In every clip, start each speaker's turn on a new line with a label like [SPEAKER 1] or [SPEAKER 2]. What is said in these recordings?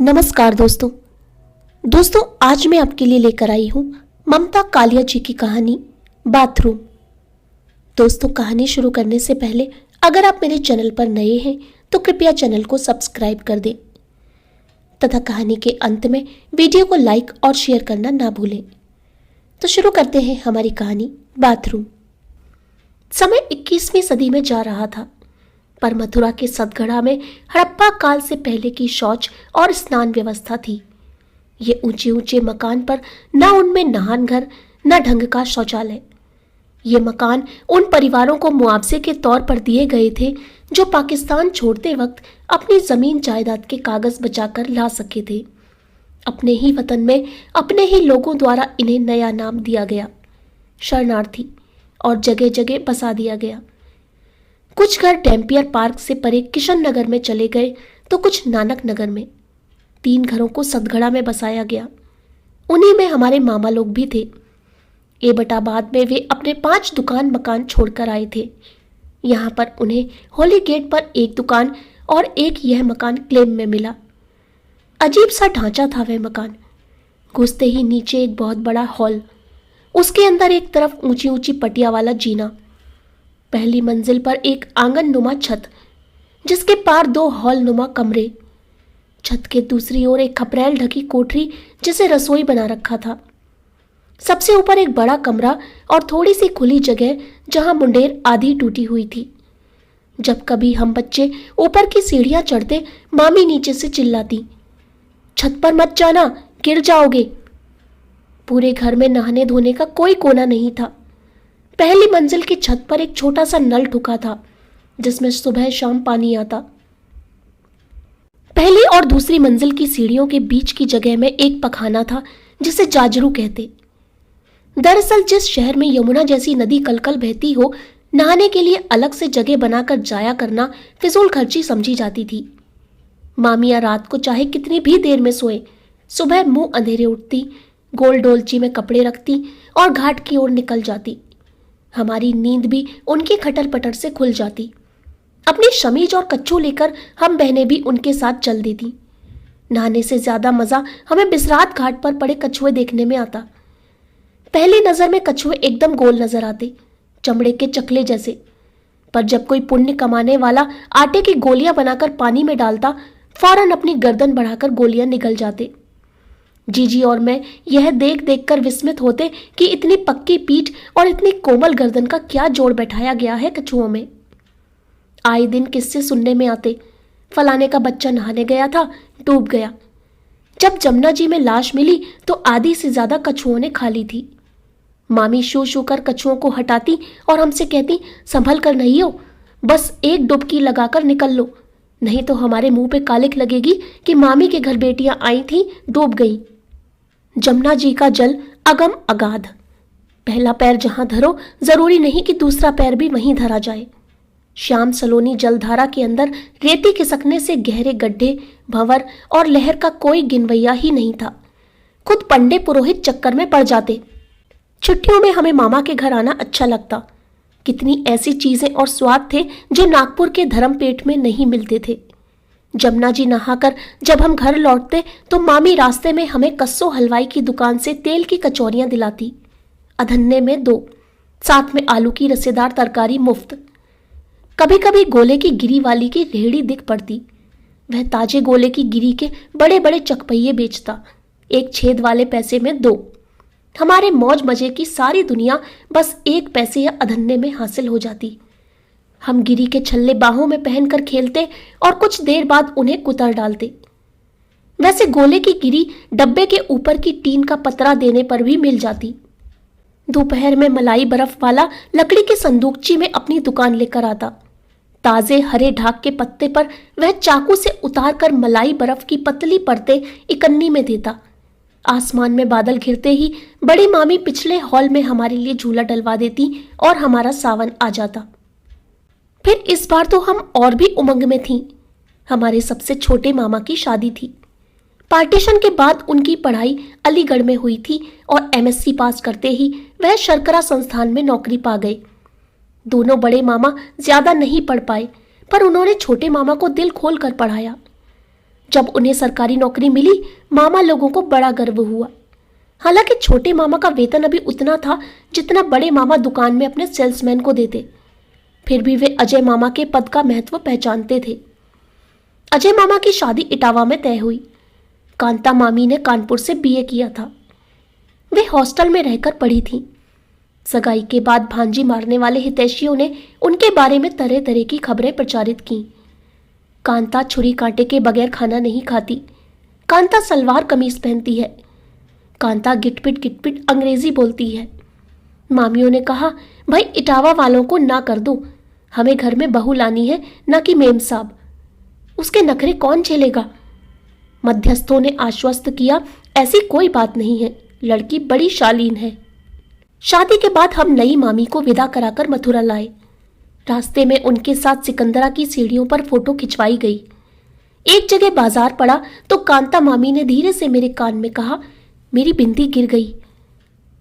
[SPEAKER 1] नमस्कार दोस्तों आज मैं आपके लिए लेकर आई हूं ममता कालिया जी की कहानी बाथरूम। दोस्तों, कहानी शुरू करने से पहले अगर आप मेरे चैनल पर नए हैं तो कृपया चैनल को सब्सक्राइब कर दें तथा कहानी के अंत में वीडियो को लाइक और शेयर करना ना भूलें। तो शुरू करते हैं हमारी कहानी बाथरूम। समय 21वीं सदी में जा रहा था, पर मथुरा के सतगढ़ा में हड़प्पा काल से पहले की शौच और स्नान व्यवस्था थी। ये ऊंचे ऊंचे मकान पर न उनमें नहान घर न ढंग का शौचालय। ये मकान उन परिवारों को मुआवजे के तौर पर दिए गए थे जो पाकिस्तान छोड़ते वक्त अपनी जमीन जायदाद के कागज बचाकर ला सके थे। अपने ही वतन में अपने ही लोगों द्वारा इन्हें नया नाम दिया गया, शरणार्थी, और जगह जगह बसा दिया गया। कुछ घर डैम्पियर पार्क से परे किशन नगर में चले गए तो कुछ नानक नगर में। 3 घरों को सतगढ़ा में बसाया गया। उन्हीं में हमारे मामा लोग भी थे। एबटाबाद में वे अपने 5 दुकान मकान छोड़कर आए थे। यहाँ पर उन्हें होली गेट पर एक दुकान और एक यह मकान क्लेम में मिला। अजीब सा ढांचा था वह मकान। घुसते ही नीचे एक बहुत बड़ा हॉल, उसके अंदर एक तरफ ऊंची ऊंची पटिया वाला जीना, पहली मंजिल पर एक आंगन नुमा छत जिसके पार 2 हॉल नुमा कमरे, छत के दूसरी ओर एक खपरेल ढकी कोठरी जिसे रसोई बना रखा था। सबसे ऊपर एक बड़ा कमरा और थोड़ी सी खुली जगह जहां मुंडेर आधी टूटी हुई थी। जब कभी हम बच्चे ऊपर की सीढ़ियां चढ़ते, मामी नीचे से चिल्लाती, छत पर मत जाना, गिर जाओगे। पूरे घर में नहाने धोने का कोई कोना नहीं था। पहली मंजिल की छत पर एक छोटा सा नल ठुका था जिसमें सुबह शाम पानी आता। पहली और दूसरी मंजिल की सीढ़ियों के बीच की जगह में एक पखाना था जिसे जाजरू कहते। दरअसल जिस शहर में यमुना जैसी नदी कलकल बहती हो, नहाने के लिए अलग से जगह बनाकर जाया करना फिजूल खर्ची समझी जाती थी। मामियां रात को चाहे कितनी भी देर में सोए, सुबह मुंह अंधेरे उठती, गोल डोलची में कपड़े रखती और घाट की ओर निकल जाती। हमारी नींद भी उनकी खटर पटर से खुल जाती। अपनी शमीज और कच्छू लेकर हम बहनें भी उनके साथ चल देती। नहाने से ज्यादा मजा हमें बिसरात घाट पर पड़े कछुए देखने में आता। पहली नजर में कछुए एकदम गोल नजर आते, चमड़े के चकले जैसे, पर जब कोई पुण्य कमाने वाला आटे की गोलियां बनाकर पानी में डालता, फौरन अपनी गर्दन बढ़ाकर गोलियां निगल जाते। जीजी और मैं यह देख देख कर विस्मित होते कि इतनी पक्की पीठ और इतनी कोमल गर्दन का क्या जोड़ बैठाया गया है कछुओं में। आए दिन किस्से सुनने में आते, फलाने का बच्चा नहाने गया था, डूब गया। जब जमुना जी में लाश मिली तो आधी से ज्यादा कछुओं ने खा ली थी। मामी शू शू कर कछुओं को हटाती और हमसे कहती, संभल कर नहीं हो, बस एक डुबकी लगाकर निकल लो, नहीं तो हमारे मुंह पे कालिक लगेगी कि मामी के घर बेटियां आई थी, डूब गई। जमुना जी का जल अगम अगाध। पहला पैर जहां धरो, जरूरी नहीं कि दूसरा पैर भी वहीं धरा जाए। श्याम सलोनी जलधारा के अंदर रेती खिसकने से गहरे गड्ढे, भंवर और लहर का कोई गिनवैया ही नहीं था। खुद पंडे पुरोहित चक्कर में पड़ जाते। छुट्टियों में हमें मामा के घर आना अच्छा लगता। कितनी ऐसी चीजें और स्वाद थे जो नागपुर के धर्मपेट में नहीं मिलते थे। जमुना जी नहाकर जब हम घर लौटते तो मामी रास्ते में हमें कस्सो हलवाई की दुकान से तेल की कचौरियां दिलाती, अधन्ने में 2, साथ में आलू की रसेदार तरकारी मुफ्त। कभी कभी गोले की गिरी वाली की रेहड़ी दिख पड़ती। वह ताजे गोले की गिरी के बड़े बड़े चकपहिये बेचता, एक छेद वाले पैसे में 2। हमारे मौज मजे की सारी दुनिया बस 1 पैसे या अधन्ने में हासिल हो जाती। हम गिरी के छल्ले बाहों में पहनकर खेलते और कुछ देर बाद उन्हें कुतर डालते। वैसे गोले की गिरी डब्बे के ऊपर की टीन का पतरा देने पर भी मिल जाती। दोपहर में मलाई बर्फ वाला लकड़ी की संदूकची में अपनी दुकान लेकर आता। ताजे हरे ढाक के पत्ते पर वह चाकू से उतार कर मलाई बर्फ की पतली परतें इकन्नी में देता। आसमान में बादल घिरते ही बड़ी मामी पिछले हॉल में हमारे लिए झूला डलवा देती और हमारा सावन आ जाता। फिर इस बार तो हम और भी उमंग में थीं। हमारे सबसे छोटे मामा की शादी थी। पार्टीशन के बाद उनकी पढ़ाई अलीगढ़ में हुई थी और एमएससी पास करते ही वह शर्करा संस्थान में नौकरी पा गए। दोनों बड़े मामा ज्यादा नहीं पढ़ पाए, पर उन्होंने छोटे मामा को दिल खोल कर पढ़ाया। जब उन्हें सरकारी नौकरी मिली, मामा लोगों को बड़ा गर्व हुआ। हालांकि छोटे मामा का वेतन अभी उतना था जितना बड़े मामा दुकान में अपने सेल्समैन को देते, फिर भी वे अजय मामा के पद का महत्व पहचानते थे। अजय मामा की शादी इटावा में तय हुई। कांता मामी ने कानपुर से बीए किया था। वे हॉस्टल में रहकर पढ़ी थीं। सगाई के बाद भांजी मारने वाले हितैषियों ने उनके बारे में तरह तरह की खबरें प्रचारित की। कांता छुरी कांटे के बगैर खाना नहीं खाती। कांता सलवार कमीज पहनती है। कांता गिटपिट अंग्रेजी बोलती है। मामियों ने कहा, भाई इटावा वालों को ना कर दो, हमें घर में बहू लानी है, ना कि मेम साहब। उसके नखरे कौन झेलेगा? मध्यस्थों ने आश्वस्त किया, ऐसी कोई बात नहीं है, लड़की बड़ी शालीन है। शादी के बाद हम नई मामी को विदा कराकर मथुरा लाए। रास्ते में उनके साथ सिकंदरा की सीढ़ियों पर फोटो खिंचवाई गई। एक जगह बाजार पड़ा तो कांता मामी ने धीरे से मेरे कान में कहा, मेरी बिंदी गिर गई।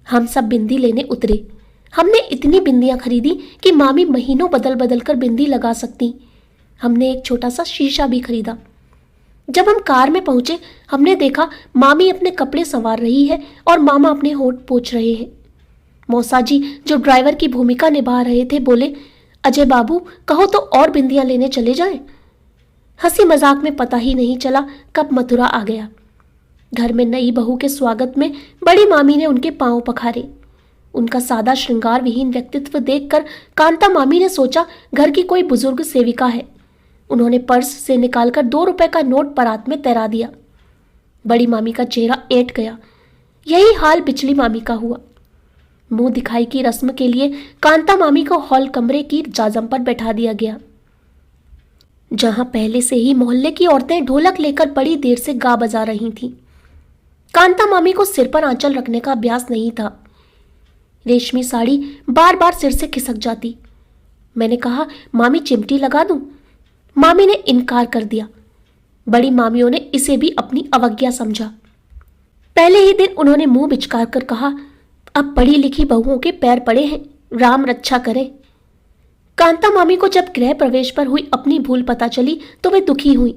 [SPEAKER 1] हम सब बिंदी लेने उतरे। हमने इतनी बिंदियां खरीदी कि मामी महीनों बदल बदल कर बिंदी लगा सकती। हमने एक छोटा सा शीशा भी खरीदा। जब हम कार में पहुंचे, हमने देखा मामी अपने कपड़े संवार रही है और मामा अपने होंठ पोंछ रहे हैं। मौसा जी, जो ड्राइवर की भूमिका निभा रहे थे, बोले, अजय बाबू, कहो तो और बिंदियां लेने चले जाएं। हंसी मजाक में पता ही नहीं चला कब मथुरा आ गया। घर में नई बहू के स्वागत में बड़ी मामी ने उनके पांव पखारे। उनका सादा श्रृंगार विहीन व्यक्तित्व देखकर कांता मामी ने सोचा घर की कोई बुजुर्ग सेविका है। उन्होंने पर्स से निकालकर 2 रुपए का नोट परात में तैरा दिया। बड़ी मामी का चेहरा ऐंठ गया। यही हाल बिचली मामी का हुआ। मुंह दिखाई की रस्म के लिए कांता मामी को हॉल कमरे की जाजम पर बैठा दिया गया, जहां पहले से ही मोहल्ले की औरतें ढोलक लेकर बड़ी देर से गा बजा रही थीं। कांता मामी को सिर पर आंचल रखने का अभ्यास नहीं था। रेशमी साड़ी बार बार सिर से खिसक जाती। मैंने कहा, मामी चिमटी लगा दूं? मामी ने इनकार कर दिया। बड़ी मामियों ने इसे भी अपनी अवज्ञा समझा। पहले ही दिन उन्होंने मुंह बिचकार कर कहा, अब पढ़ी लिखी बहुओं के पैर पड़े हैं, राम रक्षा करे। कांता मामी को जब गृह प्रवेश पर हुई अपनी भूल पता चली तो वे दुखी हुई।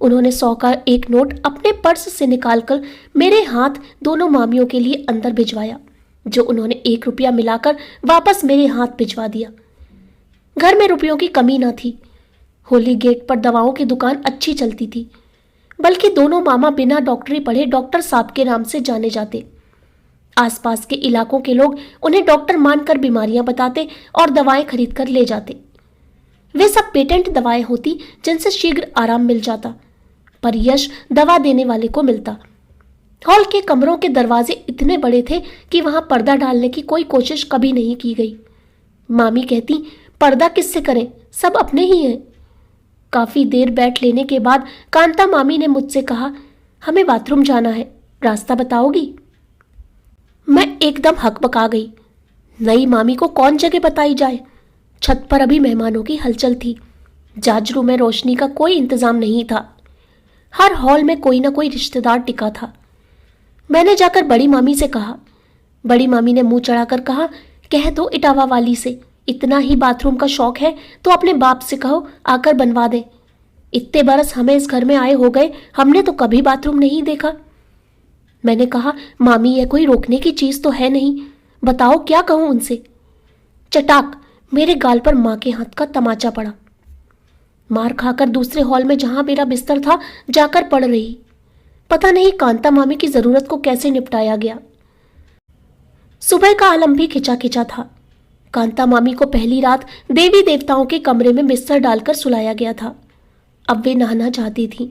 [SPEAKER 1] उन्होंने 100 का एक नोट अपने पर्स से निकालकर मेरे हाथ दोनों मामियों के लिए अंदर भिजवाया, जो उन्होंने 1 रुपया मिलाकर वापस मेरे हाथ भिजवा दिया। घर में रुपयों की कमी न थी। होली गेट पर दवाओं की दुकान अच्छी चलती थी, बल्कि दोनों मामा बिना डॉक्टरी पढ़े डॉक्टर साहब के नाम से जाने जाते। आसपास के इलाकों के लोग उन्हें डॉक्टर मानकर बीमारियां बताते और दवाएं खरीद कर ले जाते। वे सब पेटेंट दवाएं होती जिनसे शीघ्र आराम मिल जाता, पर यश दवा देने वाले को मिलता। हॉल के कमरों के दरवाजे इतने बड़े थे कि वहां पर्दा डालने की कोई कोशिश कभी नहीं की गई। मामी कहती, पर्दा किससे करें, सब अपने ही हैं। काफी देर बैठ लेने के बाद कांता मामी ने मुझसे कहा, हमें बाथरूम जाना है, रास्ता बताओगी? मैं एकदम हकबका गई। नई मामी को कौन जगह बताई जाए? छत पर अभी मेहमानों की हलचल थी। जाजरू में रोशनी का कोई इंतजाम नहीं था। हर हॉल में कोई ना कोई रिश्तेदार टिका था। मैंने जाकर बड़ी मामी से कहा। बड़ी मामी ने मुंह चढ़ाकर कहा, कह दो इटावा वाली से, इतना ही बाथरूम का शौक है तो अपने बाप से कहो आकर बनवा दे। इतने बरस हमें इस घर में आए हो गए, हमने तो कभी बाथरूम नहीं देखा। मैंने कहा, मामी यह कोई रोकने की चीज तो है नहीं, बताओ क्या कहूं उनसे। चटाक, मेरे गाल पर मां के हाथ का तमाचा पड़ा। मार खाकर दूसरे हॉल में जहां मेरा बिस्तर था जाकर पड़ रही। पता नहीं कांता मामी की जरूरत को कैसे निपटाया गया। सुबह का आलम भी खिंचा खिंचा था। कांता मामी को पहली रात देवी देवताओं के कमरे में बिस्तर डालकर सुलाया गया था। अब वे नहाना चाहती थीं।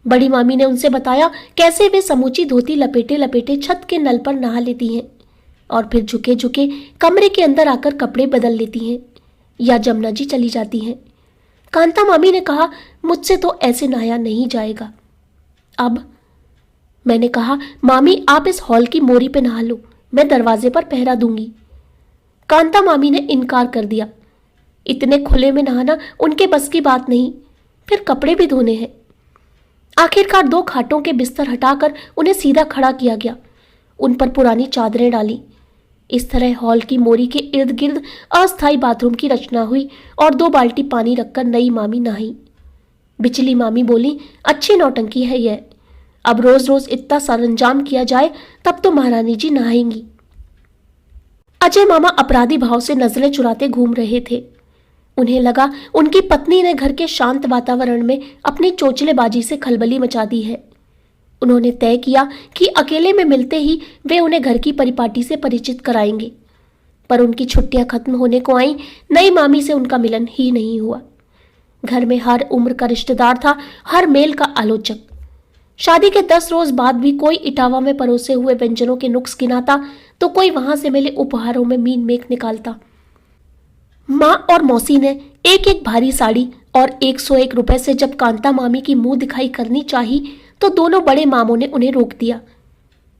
[SPEAKER 1] बड़ी मामी ने उनसे बताया कैसे वे समूची धोती लपेटे लपेटे छत के नल पर नहा लेती हैं और फिर झुके झुके कमरे के अंदर आकर कपड़े बदल लेती हैं या जमुना जी चली जाती हैं। कांता मामी ने कहा, मुझसे तो ऐसे नहाया नहीं जाएगा। अब मैंने कहा, मामी आप इस हॉल की मोरी पे नहा लो, मैं दरवाजे पर पहरा दूंगी। कांता मामी ने इनकार कर दिया। इतने खुले में नहाना उनके बस की बात नहीं, फिर कपड़े भी धोने हैं। आखिरकार 2 खाटों के बिस्तर हटाकर उन्हें सीधा खड़ा किया गया। उन पर पुरानी चादरें डाली। इस तरह हॉल की मोरी के इर्द गिर्द अस्थायी बाथरूम की रचना हुई और 2 बाल्टी पानी रखकर नई मामी नहाई। बिचली मामी बोली, अच्छी नौटंकी है यह। अब रोज रोज इतना सरंजाम किया जाए तब तो महारानी जी नहाएंगी। अजय मामा अपराधी भाव से नजरें चुराते घूम रहे थे। उन्हें लगा उनकी पत्नी ने घर के शांत वातावरण में अपनी चोचलेबाजी से खलबली मचा दी है। उन्होंने तय किया कि अकेले में मिलते ही वे उन्हें घर की परिपाटी से परिचित कराएंगे। पर उनकी छुट्टियां खत्म होने को आई, नई मामी से उनका मिलन ही नहीं हुआ। घर में हर उम्र का रिश्तेदार था, हर मेल का आलोचक। शादी के 10 रोज बाद भी कोई इटावा में परोसे हुए व्यंजनों के नुक्स गिनाता तो कोई वहां से मिले उपहारों में मीन मेख निकालता। माँ और मौसी ने एक एक भारी साड़ी और 101 रुपए से जब कांता मामी की मुंह दिखाई करनी चाही तो दोनों बड़े मामों ने उन्हें रोक दिया।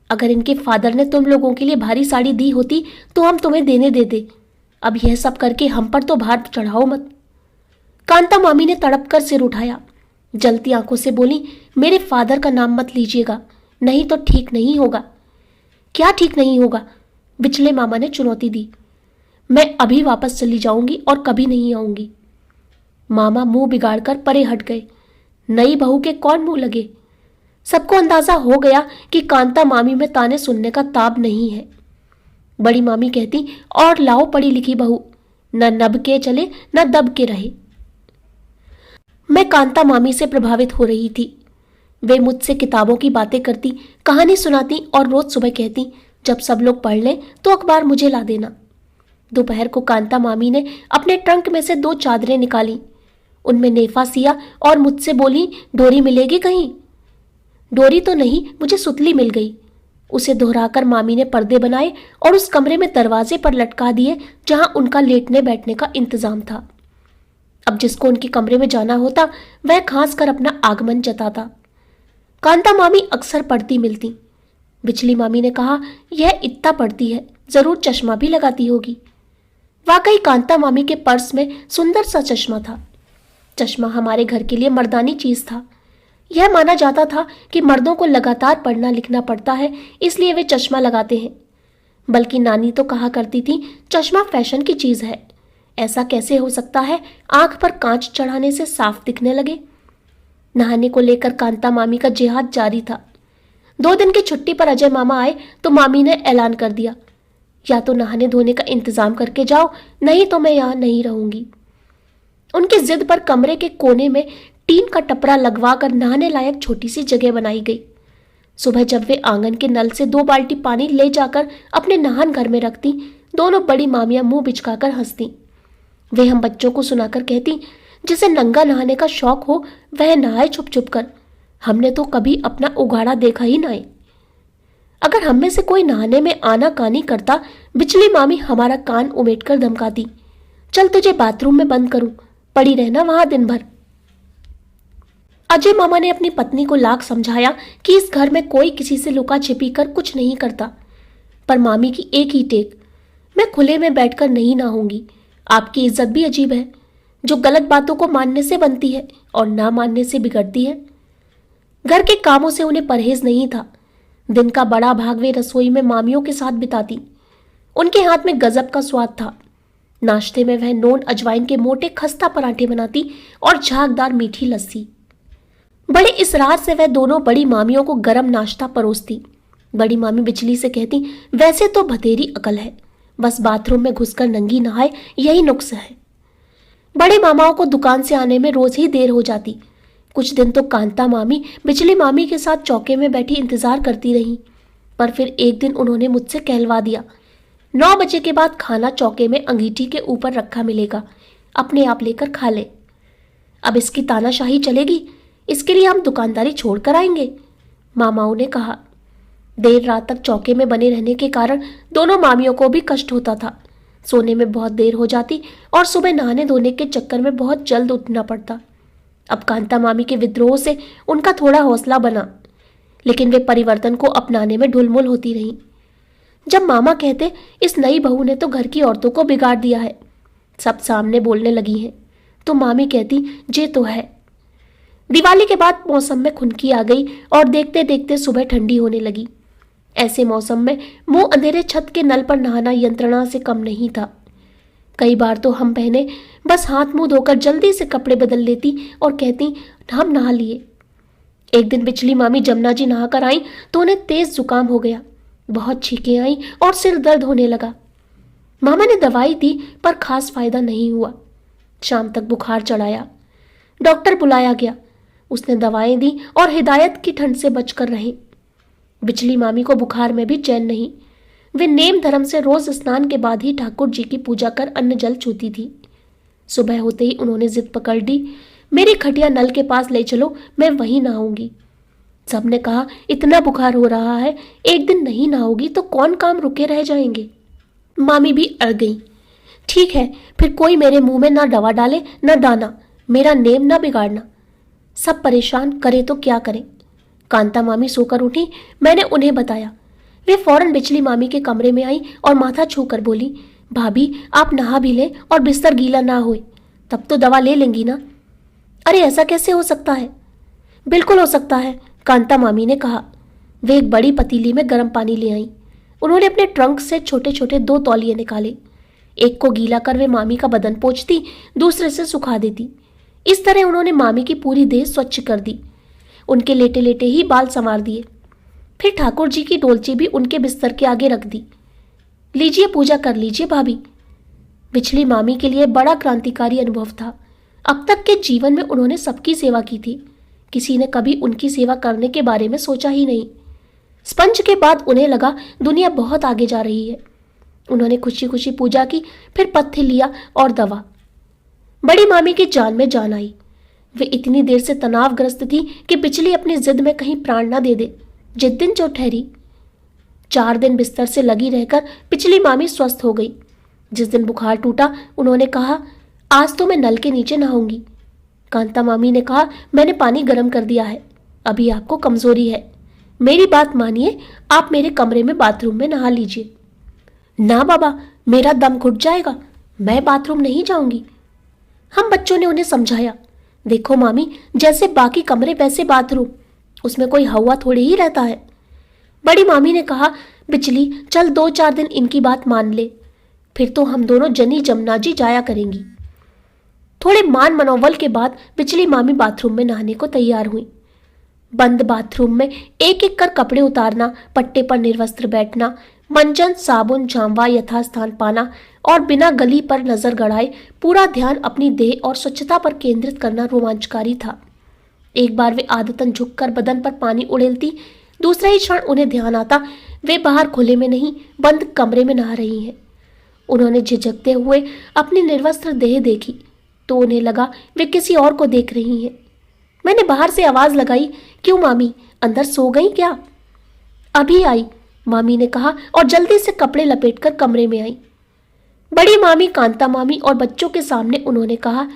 [SPEAKER 1] अगर इनके फादर ने तुम लोगों के लिए भारी साड़ी दी होती तो हम तुम्हें देने देते। अब यह सब करके हम पर तो भार चढ़ाओ मत। कांता मामी ने तड़प कर सिर उठाया, जलती आंखों से बोली, मेरे फादर का नाम मत लीजिएगा, नहीं तो ठीक नहीं होगा। क्या ठीक नहीं होगा? बिचले मामा ने चुनौती दी। मैं अभी वापस चली जाऊंगी और कभी नहीं आऊंगी। मामा मुंह बिगाड़कर परे हट गए। नई बहू के कौन मुंह लगे? सबको अंदाजा हो गया कि कांता मामी में ताने सुनने का ताब नहीं है। बड़ी मामी कहती, और लाओ पढ़ी लिखी बहू, न नब के चले न दब के रहे। मैं कांता मामी से प्रभावित हो रही थी। वे मुझसे किताबों की बातें करती, कहानी सुनाती और रोज सुबह कहती, जब सब लोग पढ़ लें तो अखबार मुझे ला देना। दोपहर को कांता मामी ने अपने ट्रंक में से 2 चादरें निकाली। उनमें नेफा सिया और मुझसे बोली, डोरी मिलेगी कहीं? डोरी तो नहीं, मुझे सुतली मिल गई। उसे दोहराकर मामी ने पर्दे बनाए और उस कमरे में दरवाजे पर लटका दिए जहां उनका लेटने बैठने का इंतजाम था। अब जिसको उनके कमरे में जाना होता वह खांस कर अपना आगमन जताता। कांता मामी अक्सर पढ़ती मिलती। बिचली मामी ने कहा, यह इतना पढ़ती है, जरूर चश्मा भी लगाती होगी। वाकई कांता मामी के पर्स में सुंदर सा चश्मा था। चश्मा हमारे घर के लिए मर्दानी चीज था। यह माना जाता था कि मर्दों को लगातार पढ़ना लिखना पड़ता है, इसलिए वे चश्मा लगाते हैं। बल्कि नानी तो कहा करती थी, चश्मा फैशन की चीज है। ऐसा कैसे हो सकता है आंख पर कांच चढ़ाने से साफ दिखने लगे? नहाने को लेकर कांता मामी का जिहाद जारी था। 2 दिन की छुट्टी पर अजय मामा आए तो मामी ने ऐलान कर दिया, या तो नहाने धोने का इंतजाम करके जाओ, नहीं तो मैं यहां नहीं रहूंगी। उनकी जिद पर कमरे के कोने में टीन का टपरा लगवा कर नहाने लायक छोटी सी जगह बनाई गई। सुबह जब वे आंगन के नल से 2 बाल्टी पानी ले जाकर अपने नहान घर में रखती, दोनों बड़ी मामियां मुंह बिचकाकर हंसती। वे हम बच्चों को सुनाकर कहती, जिसे नंगा नहाने का शौक हो वह नहाए छुप छुप कर, हमने तो कभी अपना उघाड़ा देखा ही ना है। अगर हम में से कोई नहाने में आना कानी करता, बिचली मामी हमारा कान उमेटकर धमकाती, चल तुझे बाथरूम में बंद करूं, पड़ी रहना वहां दिन भर। अजय मामा ने अपनी पत्नी को लाख समझाया कि इस घर में कोई किसी से लुका छिपी कर कुछ नहीं करता, पर मामी की एक ही टेक, मैं खुले में बैठकर नहीं नहाऊंगी। आपकी इज्जत भी अजीब है, जो गलत बातों को मानने से बनती है और ना मानने से बिगड़ती है। घर के कामों से उन्हें परहेज नहीं था। दिन का बड़ा भाग वे रसोई में मामियों के साथ बिताती। उनके हाथ में गजब का स्वाद था। नाश्ते में वह नोन अजवाइन के मोटे खस्ता पराठे बनाती और झागदार मीठी लस्सी। बड़े इसरार से वह दोनों बड़ी मामियों को गरम नाश्ता परोसती। बड़ी मामी बिचली से कहती, वैसे तो बतेरी अकल है, बस बाथरूम में घुसकर नंगी नहाए, यही नुक्स है। बड़े मामाओं को दुकान से आने में रोज ही देर हो जाती। कुछ दिन तो कांता मामी बिचली मामी के साथ चौके में बैठी इंतजार करती रही, पर फिर एक दिन उन्होंने मुझसे कहलवा दिया, 9 बजे के बाद खाना चौके में अंगीठी के ऊपर रखा मिलेगा, अपने आप लेकर खा ले। अब इसकी तानाशाही चलेगी, इसके लिए हम दुकानदारी छोड़कर आएंगे, मामाओं ने कहा। देर रात तक चौके में बने रहने के कारण दोनों मामियों को भी कष्ट होता था। सोने में बहुत देर हो जाती और सुबह नहाने धोने के चक्कर में बहुत जल्द उठना पड़ता। अब कांता मामी के विद्रोह से उनका थोड़ा हौसला बना, लेकिन वे परिवर्तन को अपनाने में ढुलमुल होती रहीं। जब मामा कहते, इस नई बहू ने तो घर की औरतों को बिगाड़ दिया है, सब सामने बोलने लगी हैं, तो मामी कहती, जे तो है। दिवाली के बाद मौसम में खुनकी आ गई और देखते देखते सुबह ठंडी होने लगी। ऐसे मौसम में मुंह अंधेरे छत के नल पर नहाना यंत्रणा से कम नहीं था। कई बार तो हम बहनें बस हाथ मुंह धोकर जल्दी से कपड़े बदल लेती और कहती, हम नहा लिए। एक दिन बिचली मामी जमुना जी नहाकर आई तो उन्हें तेज जुकाम हो गया, बहुत छींकें आई और सिर दर्द होने लगा। मामा ने दवाई दी पर खास फायदा नहीं हुआ। शाम तक बुखार चढ़ाया, डॉक्टर बुलाया गया। उसने दवाएं दी और हिदायत की ठंड से बचकर रहे। बिचली मामी को बुखार में भी चैन नहीं। वे नेम धर्म से रोज स्नान के बाद ही ठाकुर जी की पूजा कर अन्न जल छूती थी। सुबह होते ही उन्होंने जिद पकड़ ली, मेरी खटिया नल के पास ले चलो, मैं वहीं नहाऊंगी। सबने कहा इतना बुखार हो रहा है, एक दिन नहीं नहाओगी तो कौन काम रुके रह जाएंगे। मामी भी अड़ गई। ठीक है, फिर कोई मेरे मुंह में ना दवा डाले ना दाना, मेरा नेम ना बिगाड़ना। सब परेशान, करे तो क्या करें। कांता मामी सोकर उठी, मैंने उन्हें बताया। वे फौरन बिचली मामी के कमरे में आई और माथा छूकर बोली, भाभी आप नहा भी लें और बिस्तर गीला ना होए, तब तो दवा ले लेंगी ना। अरे ऐसा कैसे हो सकता है। बिल्कुल हो सकता है, कांता मामी ने कहा। वे एक बड़ी पतीली में गर्म पानी ले आई। उन्होंने अपने ट्रंक से छोटे छोटे 2 तौलिए निकाले। एक को गीला कर वे मामी का बदन पोंछती, दूसरे से सुखा देती। इस तरह उन्होंने मामी की पूरी देह स्वच्छ कर दी। उनके लेटे लेटे ही बाल संवार दिए। फिर ठाकुर जी की डोलची भी उनके बिस्तर के आगे रख दी। लीजिए पूजा कर लीजिए भाभी। बिचली मामी के लिए बड़ा क्रांतिकारी अनुभव था। अब तक के जीवन में उन्होंने सबकी सेवा की थी, किसी ने कभी उनकी सेवा करने के बारे में सोचा ही नहीं। स्पंज के बाद उन्हें लगा दुनिया बहुत आगे जा रही है। उन्होंने खुशी खुशी पूजा की, फिर पथ्य लिया और दवा। बड़ी मामी की जान में जान आई। वे इतनी देर से तनावग्रस्त थी कि बिचली अपनी जिद में कहीं प्राण न दे दे। जिद्दिन जो ठहरी। 4 दिन बिस्तर से लगी रहकर बिचली मामी स्वस्थ हो गई। जिस दिन बुखार टूटा उन्होंने कहा, आज तो मैं नल के नीचे नहाऊंगी। कांता मामी ने कहा, मैंने पानी गर्म कर दिया है, अभी आपको कमजोरी है, मेरी बात मानिए, आप मेरे कमरे में बाथरूम में नहा लीजिए। ना बाबा, मेरा दम घुट जाएगा, मैं बाथरूम नहीं जाऊंगी। हम बच्चों ने उन्हें समझाया, देखो मामी, जैसे बाकी कमरे वैसे बाथरूम, उसमें कोई हवा थोड़ी ही रहता है। बड़ी मामी ने कहा, बिचली चल 2-4 दिन इनकी बात मान ले, फिर तो हम दोनों जनी जमुना जी जाया करेंगी। थोड़े मान मनोबल के बाद बिचली मामी बाथरूम में नहाने को तैयार हुई। बंद बाथरूम में एक एक कर कपड़े उतारना, पट्टे पर निर्वस्त्र बैठना, मंजन साबुन झांवा यथास्थान पाना और बिना गली पर नजर गड़ाए पूरा ध्यान अपनी देह और स्वच्छता पर केंद्रित करना रोमांचकारी था। एक बार वे आदतन झुककर बदन पर पानी उड़ेलती, दूसरे ही क्षण उन्हें ध्यान आता वे बाहर खुले में नहीं बंद कमरे में नहा रही हैं। उन्होंने झिझकते हुए अपनी निर्वस्त्र देह देखी तो उन्हें लगा वे किसी और को देख रही हैं। मैंने बाहर से आवाज लगाई, क्यों मामी, अंदर सो गई क्या? अभी आई, मामी ने कहा और जल्दी से कपड़े लपेटकर कमरे में आई। बड़ी मामी, कांता मामी और बच्चों के सामने उन्होंने कहा,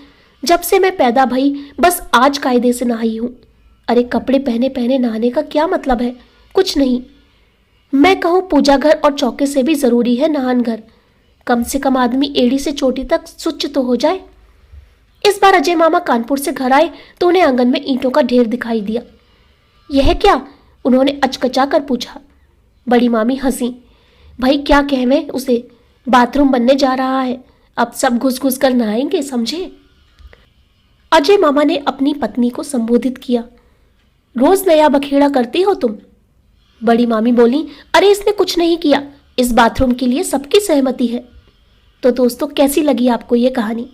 [SPEAKER 1] जब से मैं पैदा भई बस आज कायदे से नहाई हूं। अरे कपड़े पहने पहने नहाने का क्या मतलब है? कुछ नहीं। मैं कहूं पूजा घर और चौके से भी जरूरी है नहान घर। कम से कम आदमी एड़ी से चोटी तक स्वच्छ तो हो जाए। इस बार अजय मामा कानपुर से घर आए तो उन्हें आंगन में ईंटों का ढेर दिखाई दिया। यह क्या? उन्होंने अचकचा कर पूछा। बड़ी मामी हंसी, भाई क्या कहवे उसे, बाथरूम बनने जा रहा है, अब सब घुस घुस कर नहाएंगे, समझे? अजय मामा ने अपनी पत्नी को संबोधित किया, रोज नया बखेड़ा करती हो तुम? बड़ी मामी बोली, अरे इसने कुछ नहीं किया, इस बाथरूम के लिए सबकी सहमति है। तो दोस्तों कैसी लगी आपको ये कहानी?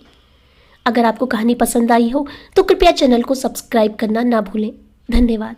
[SPEAKER 1] अगर आपको कहानी पसंद आई हो तो कृपया चैनल को सब्सक्राइब करना ना भूलें। धन्यवाद।